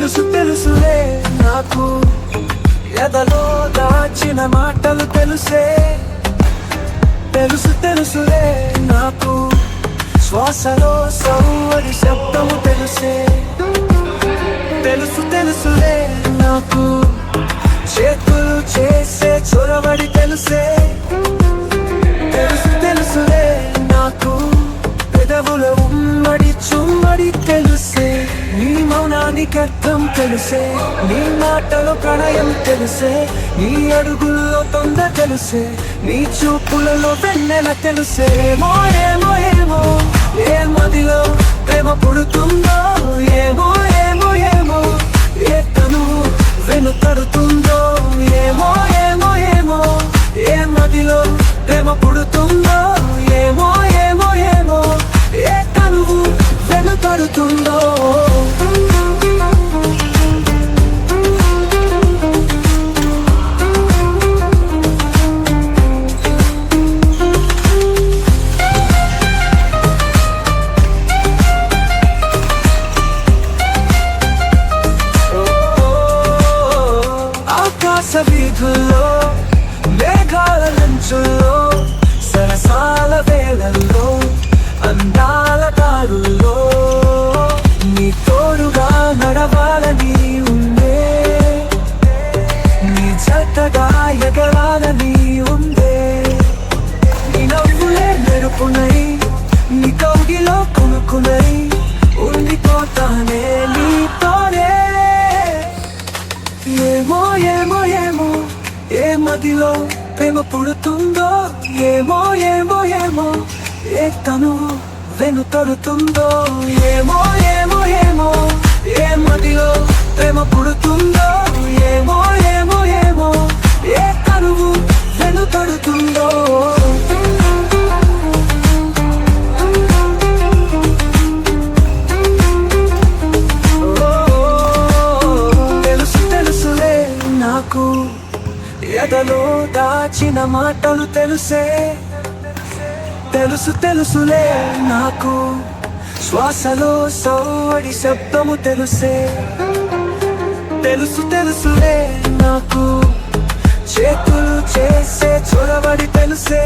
తెలుసు తెలుసులే నాకు, ఎదలో దాచిన మాటలు తెలుసే. తెలుసు తెలుసులే నాకు, శ్వాసలో సౌవడి శబ్దము తెలుసే. తెలుసు తెలుసులే నాకు, చేతులు చేసే చొరవడి తెలుసే. తెలుసు తెలుసులే నాకు, పెదవుల ఉమ్మడి చుమ్మడి తెలుసే. నీ మౌనానికి అర్థం తెలుసే, నీ మాటలో ప్రణయం తెలుసే. నీ అడుగుల్లో తొందర తెలుసే, నీ చూపులలో వెన్నెల తెలుసే. ఏమో ఏమో ఏమో ఏ మదిలో ప్రేమ పుడుతుందో, ఏమో ఏమో ఏమో ఏ తను వెనుతడుతుందో. ఏమో ఏమో ఏమో ఏ మదిలో ప్రేమ పుడుతుందో, ఏమో ఏమో ఏమో ఏ తనువు వెనుతడుతుందో. ఆకాశ వీధుల్లో, మేఘాల లంచుల్లో, సరసాల వేళల్లో, అందాల దారుల్లో నీ తోడుగా నడవాలని ఉందే. నీ జతగా ఎగరాలని ఉందే. నీ నవ్వులే మెరుపునై, నీ కౌగిలో కొనుక్కునై ఉండిపోతానే నీతోనే. ఏమో ఏమో ఏమో ఏ మదిలో ప్రేమ పుడుతుందో, ఏమో ఏమో ఏమో ఏ తను వెనుతడుతుందో. ఏమో ఏమో ఏమో ఏ మదిలో ప్రేమ పుడుతుందో, ఏమో ఏమో ఏమో ఏ తనువు వెనుతడుతుందో. తెలుసు తెలుసులే నాకు, ఎదలో దాచిన మాటలు తెలుసే. తెలుసు తెలుసులే నాకు, శ్వాసలో సౌవడి శబ్దము తెలుసే. తెలుసు తెలుసులే నాకు, చేతులు చేసే చొరవడి తెలుసే.